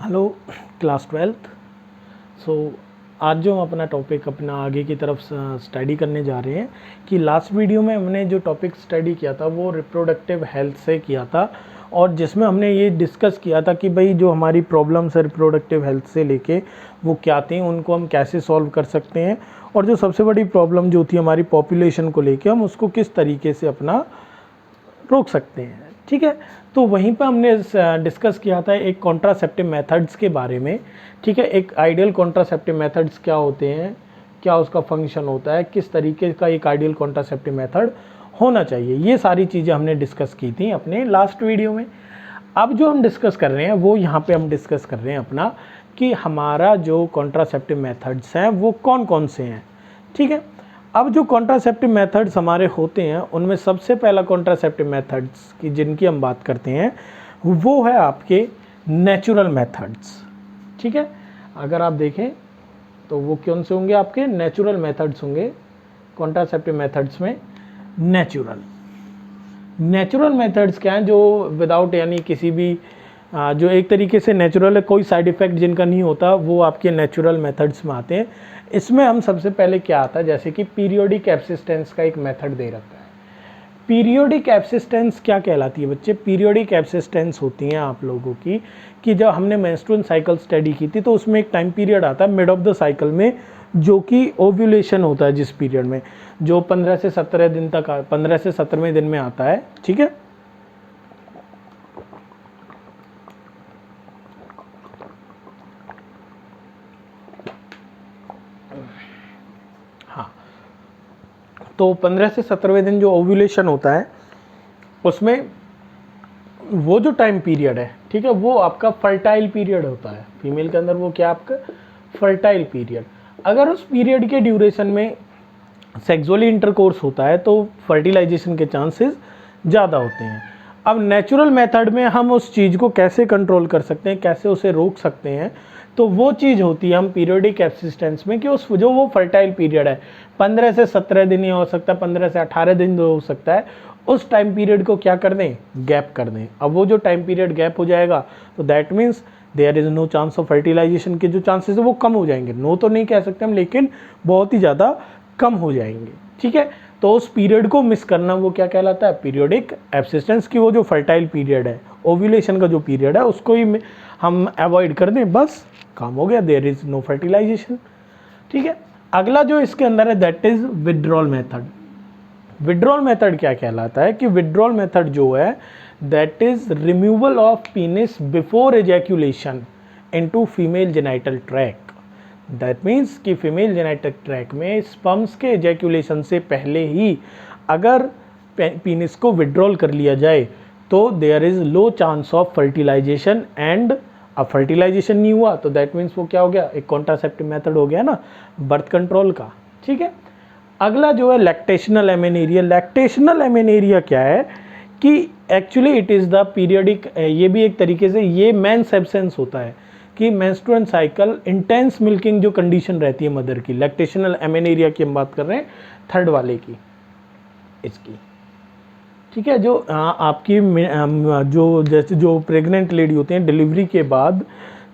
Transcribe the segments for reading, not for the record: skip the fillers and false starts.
Hello class 12th। सो आज जो हम अपना टॉपिक अपना आगे की तरफ स्टडी करने जा रहे हैं कि लास्ट वीडियो में हमने जो टॉपिक स्टडी किया था वो रिप्रोडक्टिव हेल्थ से किया था और जिसमें हमने ये डिस्कस किया था कि भाई जो हमारी प्रॉब्लम्स है रिप्रोडक्टिव हेल्थ से लेके वो क्या थी, उनको हम कैसे सॉल्व कर सकते हैं और जो सबसे बड़ी प्रॉब्लम जो थी हमारी पॉपुलेशन को लेके हम उसको किस तरीके से अपना रोक सकते हैं। ठीक है, तो वहीं पर हमने डिस्कस किया था एक कॉन्ट्रासेप्टिव मेथड्स के बारे में। ठीक है, एक आइडियल कॉन्ट्रासेप्टिव मेथड्स क्या होते हैं, क्या उसका फंक्शन होता है, किस तरीके का एक आइडियल कॉन्ट्रासेप्टिव मेथड होना चाहिए, ये सारी चीज़ें हमने डिस्कस की थी अपने लास्ट वीडियो में। अब जो हम डिस्कस कर रहे हैं वो यहाँ पे हम डिस्कस कर रहे हैं अपना कि हमारा जो कॉन्ट्रासेप्टिव मेथड्स हैं वो कौन कौन से हैं। ठीक है, अब जो कॉन्ट्रासेप्टिव मेथड्स हमारे होते हैं उनमें सबसे पहला कॉन्ट्रासेप्टिव मेथड्स की जिनकी हम बात करते हैं वो है आपके नेचुरल मेथड्स। ठीक है, अगर आप देखें तो वो कौन से होंगे, आपके नेचुरल मेथड्स होंगे कॉन्ट्रासेप्टिव मेथड्स में। नेचुरल मेथड्स क्या हैं, जो विदाउट यानी किसी भी जो एक तरीके से नेचुरल है, कोई साइड इफ़ेक्ट जिनका नहीं होता, वो आपके नेचुरल मेथड्स में आते हैं। इसमें हम सबसे पहले क्या आता है, जैसे कि पीरियोडिक एब्सिस्टेंस का एक मेथड दे रखा है। पीरियोडिक एब्सिस्टेंस क्या कहलाती है बच्चे? पीरियोडिक एब्सिस्टेंस होती हैं आप लोगों की कि जब हमने मेंस्ट्रुअल साइकिल स्टडी की थी तो उसमें एक टाइम पीरियड आता है मिड ऑफ द साइकिल में, जो कि ओव्यूलेशन होता है, जिस पीरियड में जो 15 से 17 दिन तक 15 से 17वें दिन में आता है। ठीक है, हाँ, तो 15 से 17वें दिन जो ओव्यूलेशन होता है उसमें वो जो टाइम पीरियड है, ठीक है, वो आपका फर्टाइल पीरियड होता है। फीमेल के अंदर वो क्या आपका फर्टाइल पीरियड। अगर उस पीरियड के ड्यूरेशन में सेक्सुअली इंटरकोर्स होता है तो फर्टिलाइजेशन के चांसेस ज़्यादा होते हैं। अब नेचुरल मेथड में हम उस चीज़ को कैसे कंट्रोल कर सकते हैं, कैसे उसे रोक सकते हैं, तो वो चीज़ होती है हम पीरियोडिक एब्सिस्टेंस में कि उस जो वो फर्टाइल पीरियड है 15 से 17 दिन ही हो सकता है, 15 से 18 दिन हो सकता है, उस टाइम पीरियड को क्या कर दें, गैप कर दें। अब वो जो टाइम पीरियड गैप हो जाएगा तो that means there is no chance of fertilisation के जो चांसेस है वो कम हो जाएंगे। नो तो नहीं कह सकते हम, लेकिन बहुत ही ज़्यादा कम हो जाएंगे। ठीक है, तो उस पीरियड को मिस करना वो क्या कहलाता है, पीरियोडिक एब्सिस्टेंस की वो जो फर्टाइल पीरियड है, ओव्यूलेशन का जो पीरियड है, उसको ही हम अवॉइड कर दें, बस काम हो गया, देयर इज़ नो फर्टिलाइजेशन। ठीक है, अगला जो इसके अंदर है that is withdrawal method. Withdrawal method क्या कहलाता है कि विड्रॉल मेथड जो है that is removal of penis before एजैक्यूलेशन into female genital tract. That means कि फीमेल जेनाइटल ट्रैक में स्पर्म्स के एजैक्यूलेशन से पहले ही अगर पीनिस को विड्रॉल कर लिया जाए तो there is low chance of fertilisation. And अब फर्टिलाइजेशन नहीं हुआ तो दैट मीन्स वो क्या हो गया, एक कॉन्ट्रासेप्टिव मेथड हो गया ना, बर्थ कंट्रोल का। ठीक है, अगला जो है लैक्टेशनल एमेनेरिया। लैक्टेशनल एमेनेरिया क्या है कि actually it is the periodic, ये भी एक तरीके से ये मेंस एब्सेंस होता है कि मेंस्ट्रुअल साइकिल इंटेंस मिल्किंग जो कंडीशन रहती है मदर की, लैक्टेशनल एमेनेरिया की हम बात कर रहे हैं, थर्ड वाले की, इसकी। ठीक है, जो आपकी जो जैसे जो प्रेग्नेंट लेडी होती हैं डिलीवरी के बाद,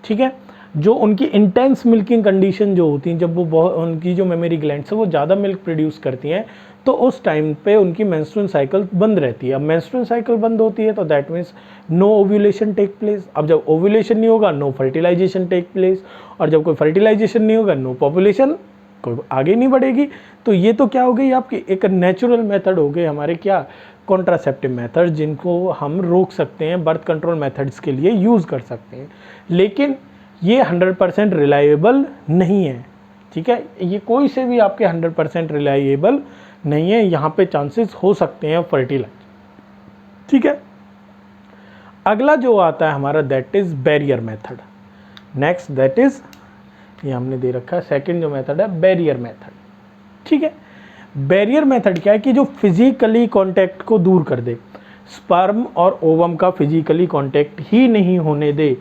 ठीक है, जो उनकी इंटेंस मिल्किंग कंडीशन जो होती हैं, जब वो बहुत उनकी जो मेमरी ग्लैंड्स है वो ज़्यादा मिल्क प्रोड्यूस करती हैं, तो उस टाइम पे उनकी मेंस्ट्रुअल साइकिल बंद रहती है। अब मेंस्ट्रुअल साइकिल बंद होती है तो that means no ovulation take place. अब जब ओव्यूलेशन नहीं होगा नो फर्टिलाइजेशन टेक प्लेस, और जब कोई फर्टिलाइजेशन नहीं होगा नो पॉपुलेशन, कोई आगे नहीं बढ़ेगी। तो ये तो क्या हो गई आपकी एक नेचुरल मेथड हो गए हमारे क्या, कॉन्ट्रासेप्टिव मेथड, जिनको हम रोक सकते हैं, बर्थ कंट्रोल मेथड्स के लिए यूज़ कर सकते हैं। लेकिन ये 100% रिलायबल नहीं है। ठीक है, ये कोई से भी आपके 100% रिलायबल नहीं है, यहाँ पे चांसेस हो सकते हैं फर्टिलाइज। ठीक है, अगला जो आता है हमारा that is barrier method. Next that is, ये हमने दे रखा है सेकंड जो मेथड है बैरियर मेथड। ठीक है, बैरियर मेथड क्या है कि जो फिजिकली कांटेक्ट को दूर कर दे, स्पर्म और ओवम का फिजिकली कांटेक्ट ही नहीं होने दे।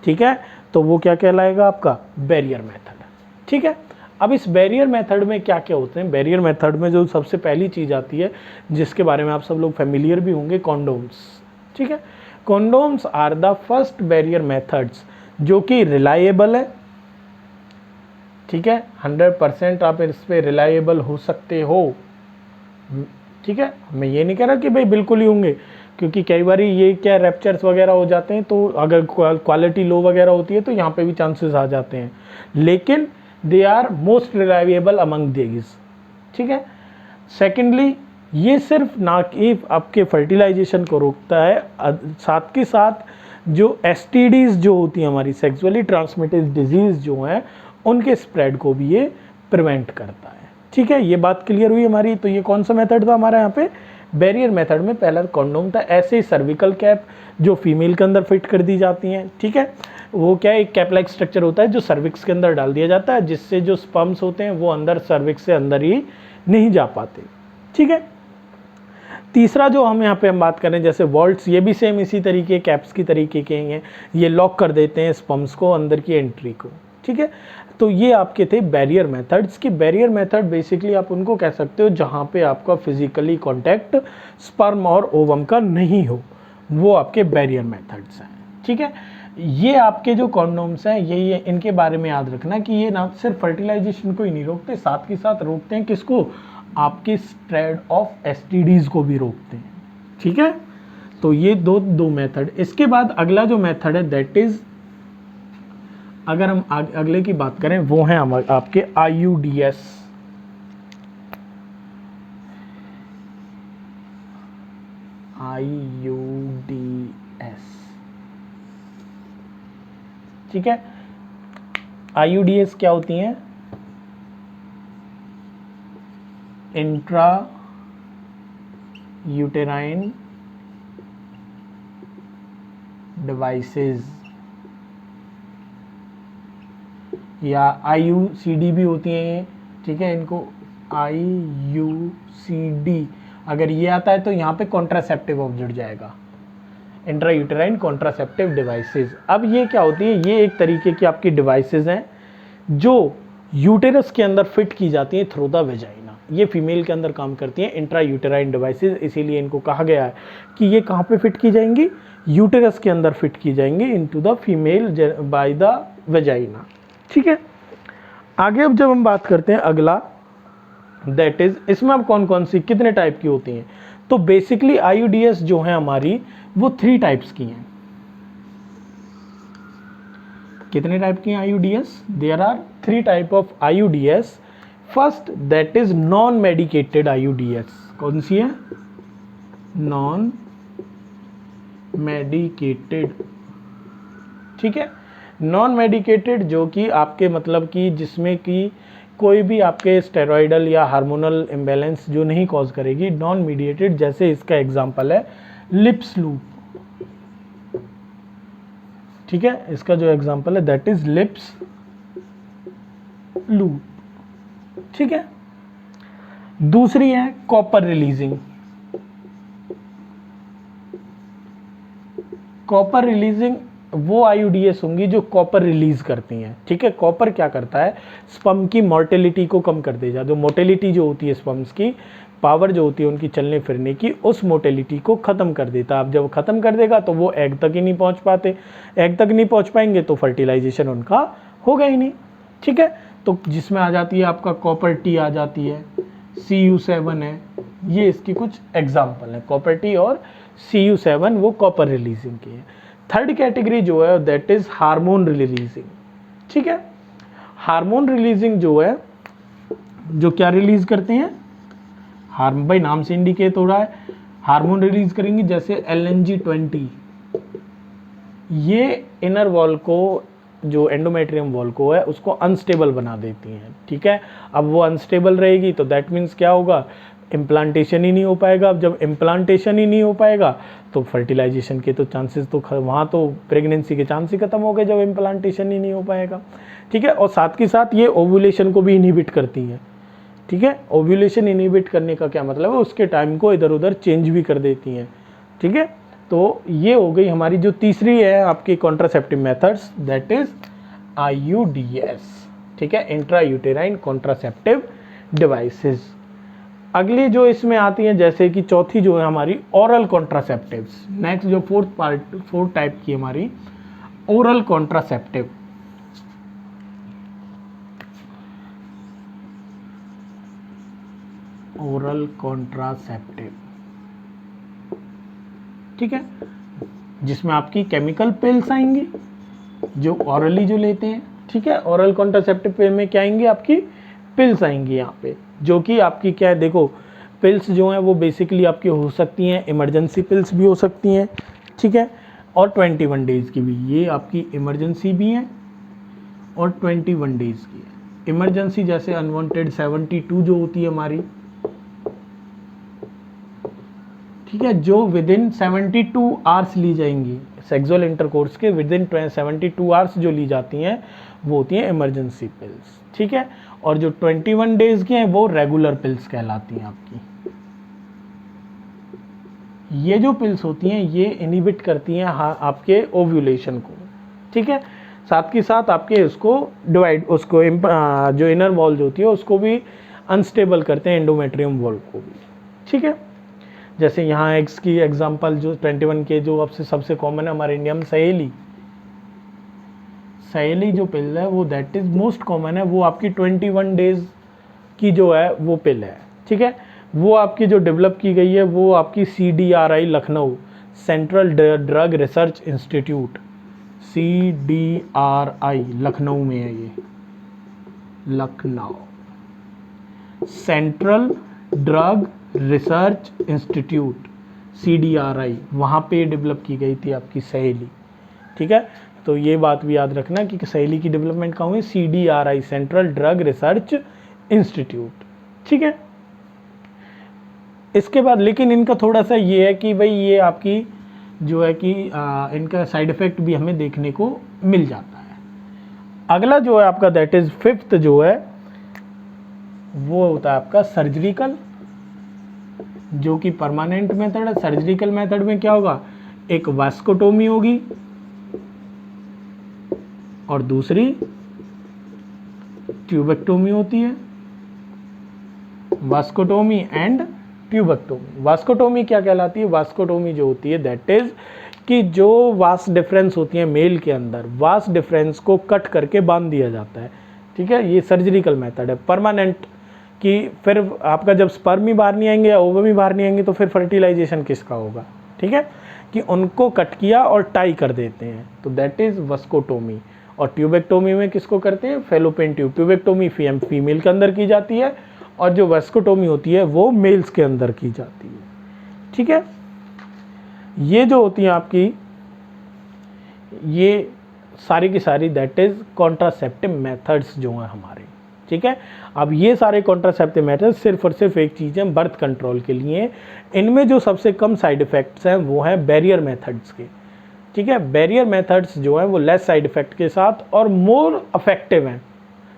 ठीक है, तो वो क्या कहलाएगा आपका बैरियर मेथड। ठीक है, अब इस बैरियर मेथड में क्या क्या होते हैं, बैरियर मेथड में जो सबसे पहली चीज़ आती है जिसके बारे में आप सब लोग फेमिलियर भी होंगे, कॉन्डोम्स। ठीक है, condoms are the first barrier methods जो कि रिलायबल है, ठीक है, 100% आप इस पे रिलायबल हो सकते हो, ठीक है। मैं ये नहीं कह रहा कि भाई बिल्कुल ही होंगे, क्योंकि कई बार ये क्या रैप्चर्स वगैरह हो जाते हैं, तो अगर क्वालिटी लो वगैरह होती है तो यहाँ पे भी चांसेस आ जाते हैं, लेकिन they are most reliable among these, ठीक है। सेकेंडली, ये सिर्फ ना कि आपके फर्टिलाइजेशन को रोकता है, साथ के साथ जो STDs जो होती हैं हमारी, सेक्सुअली ट्रांसमिटेड डिजीज़ जो हैं, उनके स्प्रेड को भी ये प्रिवेंट करता है, ठीक है। ये बात क्लियर हुई हमारी। तो ये कौन सा मेथड था हमारा यहाँ पे, बैरियर मेथड में पहला कॉन्डोम था। ऐसे ही सर्विकल कैप जो फीमेल के अंदर फिट कर दी जाती हैं, ठीक है, वो क्या है, एक कैप लाइक स्ट्रक्चर होता है जो सर्विक्स के अंदर डाल दिया जाता है, जिससे जो स्पर्म्स होते हैं वो अंदर सर्विक्स से अंदर ही नहीं जा पाते, ठीक है। तीसरा जो हम यहाँ पे बात करें, जैसे वॉल्ट्स, ये भी सेम इसी तरीके कैप्स की तरीके के हैं, ये लॉक कर देते हैं स्पर्म्स को, अंदर की एंट्री को, ठीक है। तो ये आपके थे बैरियर मेथड्स। की बैरियर मेथड बेसिकली आप उनको कह सकते हो जहाँ पे आपका फिजिकली कांटेक्ट स्पर्म और ओवम का नहीं हो, वो आपके बैरियर मेथड्स हैं, ठीक है। ये आपके जो कॉन्डोम्स हैं, ये इनके बारे में याद रखना कि ये ना सिर्फ फर्टिलाइजेशन को ही नहीं रोकते, साथ के साथ रोकते हैं किसको, आपके स्प्रेड ऑफ STDs को भी रोकते हैं, ठीक है। तो ये दो मेथड। इसके बाद अगला जो मेथड है दैट इज, अगर हम अगले की बात करें, वो है आपके IUDs। ठीक है। IUDs क्या होती हैं, इंट्रा यूटेराइन डिवाइसेस, या IUCD भी होती हैं ये, ठीक है। इनको IUCD अगर ये आता है तो यहाँ पे कॉन्ट्रासेप्टिव ऑफ जुड़ जाएगा, इंट्रा यूटेराइन कॉन्ट्रासेप्टिव डिवाइसेस। अब ये क्या होती है, ये एक तरीके की आपकी डिवाइसेस हैं जो यूटेरस के अंदर फिट की जाती हैं थ्रू द वेजाइना। ये फीमेल के अंदर काम करती हैं, इंट्रा यूटेराइन डिवाइसेस, इसीलिए इनको कहा गया है कि ये कहाँ पे फिट की जाएंगी, यूटेरस के अंदर फिट की जाएंगी into the female by the vagina, ठीक है। आगे अब जब हम बात करते हैं अगला, दैट इज, इसमें अब कौन कौन सी कितने टाइप की होती हैं, तो बेसिकली IUDs जो है हमारी वो 3 टाइप्स की हैं। कितने टाइप की हैं IUDs, there are 3 type of IUDs। First that is non medicated IUDs। कौन सी है, नॉन मेडिकेटेड, ठीक है। नॉन मेडिकेटेड जो कि आपके मतलब कि जिसमें कि कोई भी आपके स्टेरॉइडल या हार्मोनल इम्बैलेंस जो नहीं कॉज करेगी, नॉन मीडिएटेड, जैसे इसका एग्जांपल है लिप्स लूप, ठीक है। इसका जो एग्जांपल है दैट इज लिप्स लूप, ठीक है। दूसरी है कॉपर रिलीजिंग। कॉपर रिलीजिंग वो IUDs होंगी जो कॉपर रिलीज करती हैं, ठीक है। कॉपर क्या करता है, स्पर्म की मोर्टेलिटी को कम कर देगा। जो मोर्टेलिटी जो होती है स्पर्म्स की, पावर जो होती है उनकी चलने फिरने की, उस मोर्टेलिटी को ख़त्म कर देता है। अब जब ख़त्म कर देगा तो वो एग तक ही नहीं पहुंच पाते, एग तक नहीं पहुंच पाएंगे तो फर्टिलाइजेशन उनका होगा ही नहीं, ठीक है। तो जिसमें आ जाती है आपका कॉपर टी आ जाती है, CU7 है, ये इसकी कुछ एग्जाम्पल है, कॉपर टी और CU7 वो कॉपर रिलीजिंग की है। थर्ड कैटेगरी जो है दैट इज हार्मोन रिलीजिंग, ठीक है। हार्मोन रिलीजिंग जो है, जो क्या रिलीज करते हैं, भाई नाम से इंडिकेट हो रहा है, हार्मोन रिलीज करेंगे। जैसे LNG-20, ये इनर वॉल को, जो एंडोमेट्रियम वॉल को है, उसको अनस्टेबल बना देती हैं, ठीक है। अब वो अनस्टेबल रहेगी तो दैट मीन्स क्या होगा, इम्प्लांटेशन ही नहीं हो पाएगा। अब जब इम्प्लांटेशन ही नहीं हो पाएगा तो फर्टिलाइजेशन के तो चांसेस तो वहाँ तो प्रेगनेंसी के चांस ही खत्म हो गए जब इम्प्लांटेशन ही नहीं हो पाएगा, ठीक है। और साथ के साथ ये ओव्यूलेशन को भी इनहिबिट करती है, ठीक है। ओव्यूलेशन इनहिबिट करने का क्या मतलब है, उसके टाइम को इधर उधर चेंज भी कर देती हैं, ठीक है। तो ये हो गई हमारी जो तीसरी है आपकी contraceptive methods, that is IUDs, ठीक है, इंट्रा यूटेराइन कॉन्ट्रासेप्टिव डिवाइसेस। अगली जो इसमें आती हैं, जैसे कि चौथी जो है हमारी ओरल कॉन्ट्रासेप्टिव्स। नेक्स्ट जो फोर्थ टाइप की हमारी ओरल कॉन्ट्रासेप्टिव, ओरल कॉन्ट्रासेप्टिव, ठीक है, जिसमें आपकी केमिकल पिल्स आएंगी जो ऑरली जो लेते हैं, ठीक है। ओरल कॉन्ट्रासेप्टिव में क्या आएंगी, आपकी पिल्स आएंगी यहाँ पे, जो कि आपकी क्या है, देखो पिल्स जो हैं वो बेसिकली आपकी हो सकती हैं, इमरजेंसी पिल्स भी हो सकती हैं, ठीक है, और 21 डेज़ की भी, ये आपकी इमरजेंसी भी हैं और 21 डेज़ की है। इमरजेंसी जैसे अनवांटेड 72 जो होती है हमारी, ठीक है, जो विद इन 72 आवर्स ली जाएंगी, सेक्सुअल इंटरकोर्स के विद इन 72 आवर्स जो ली जाती हैं वो होती हैं इमरजेंसी पिल्स, ठीक है। और जो 21 डेज की हैं वो रेगुलर पिल्स कहलाती हैं आपकी। ये जो पिल्स होती हैं ये इनहिबिट करती हैं आपके ओव्यूलेशन को, ठीक है, साथ के साथ आपके उसको डिवाइड, उसको जो इनर वॉल जो होती है उसको भी अनस्टेबल करते हैं, एंडोमेट्रियम वॉल को भी, ठीक है। जैसे यहाँ एक्स की एग्जांपल जो 21 के जो आपसे सबसे कॉमन है हमारे इंडिया में, सहेली जो पिल है वो दैट इज़ मोस्ट कॉमन है, वो आपकी 21 डेज की जो है वो पिल है, ठीक है। वो आपकी जो डेवलप की गई है वो आपकी CDRI Lucknow, central drug research institute, CDRI Lucknow में है, ये Lucknow central drug research institute CDRI, वहाँ पे डेवलप की गई थी आपकी सहेली, ठीक है। तो ये बात भी याद रखना कि सहेली की डेवलपमेंट कहाँ हुई, CDRI central drug research institute, ठीक है। इसके बाद लेकिन इनका थोड़ा सा ये है कि भाई ये आपकी जो है कि इनका साइड इफ़ेक्ट भी हमें देखने को मिल जाता है। अगला जो है आपका दैट इज़ 5th जो है वो होता है आपका सर्जिकल, जो कि परमानेंट मेथड है। सर्जिकल मेथड में क्या होगा, एक वास्कोटोमी होगी और दूसरी ट्यूबेक्टोमी होती है, वास्कोटोमी एंड ट्यूबेक्टोमी। वास्कोटोमी क्या कहलाती है, वास्कोटोमी जो होती है दैट इज कि जो वास डिफरेंस होती है मेल के अंदर, वास डिफरेंस को कट करके बांध दिया जाता है, ठीक है। ये सर्जिकल मेथड है। परमानेंट कि फिर आपका जब स्पर्म ही बाहर नहीं आएंगे या ओवम ही बाहर नहीं आएंगे तो फिर फर्टिलाइजेशन किसका होगा, ठीक है, कि उनको कट किया और टाई कर देते हैं, तो दैट इज वास्कोटोमी। और ट्यूबेक्टोमी में किसको करते हैं, फेलोपियन ट्यूब। ट्यूबेक्टोमी फीमेल के अंदर की जाती है और जो वास्कोटोमी होती है वो मेल्स के अंदर की जाती है, ठीक है। ये जो होती है आपकी ये सारी की सारी दैट इज कॉन्ट्रासेप्टिव मेथड्स जो हैं हमारे, ठीक है। अब ये सारे कॉन्ट्रासेप्टिव मेथड्स सिर्फ और सिर्फ एक चीज़ है, बर्थ कंट्रोल के लिए। इनमें जो सबसे कम साइड इफ़ेक्ट्स हैं वो हैं बैरियर मेथड्स के, ठीक है। बैरियर मेथड्स जो हैं वो लेस साइड इफ़ेक्ट के साथ और मोर इफेक्टिव हैं।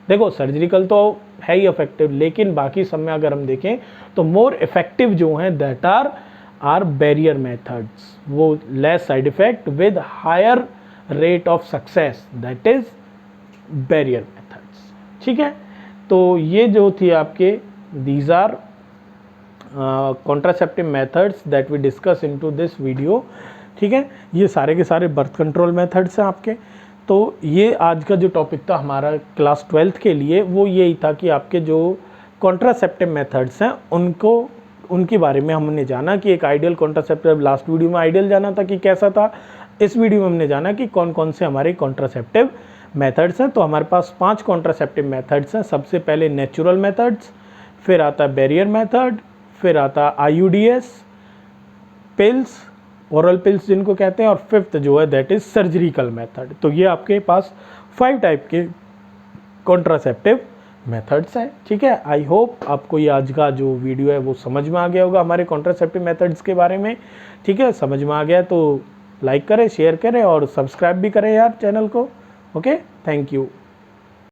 देखो सर्जिकल तो है ही इफेक्टिव, लेकिन बाकी सब में अगर हम देखें तो मोर इफेक्टिव जो हैं दैट आर बैरियर मेथड्स, वो less side effect with higher rate of success, that is barrier methods, ठीक है। तो ये जो थी आपके these are contraceptive methods that we discuss into this video, ठीक है। ये सारे के सारे बर्थ कंट्रोल मेथड्स हैं आपके। तो ये आज का जो टॉपिक था हमारा क्लास 12th के लिए वो यही था कि आपके जो कॉन्ट्रासेप्टिव मेथड्स हैं उनके बारे में हमने जाना कि एक आइडियल कॉन्ट्रासेप्टिव, लास्ट वीडियो में आइडियल जाना था कि कैसा था, इस वीडियो में हमने जाना कि कौन कौन से हमारे कॉन्ट्रासेप्टिव मेथड्स हैं। तो हमारे पास 5 कॉन्ट्रासेप्टिव मेथड्स हैं। सबसे पहले नेचुरल मेथड्स, फिर आता है बैरियर मेथड, फिर आता है IUDS, पिल्स, ओरल पिल्स जिनको कहते हैं, और 5th जो है दैट इज सर्जिकल मेथड। तो ये आपके पास 5 टाइप के कॉन्ट्रासेप्टिव मेथड्स हैं, ठीक है। आई होप आपको ये आज का जो वीडियो है वो समझ में आ गया होगा हमारे कॉन्ट्रासेप्टिव मेथड्स के बारे में, ठीक है। समझ में आ गया तो लाइक करें, शेयर करें और सब्सक्राइब भी करें यार चैनल को। Okay, thank you.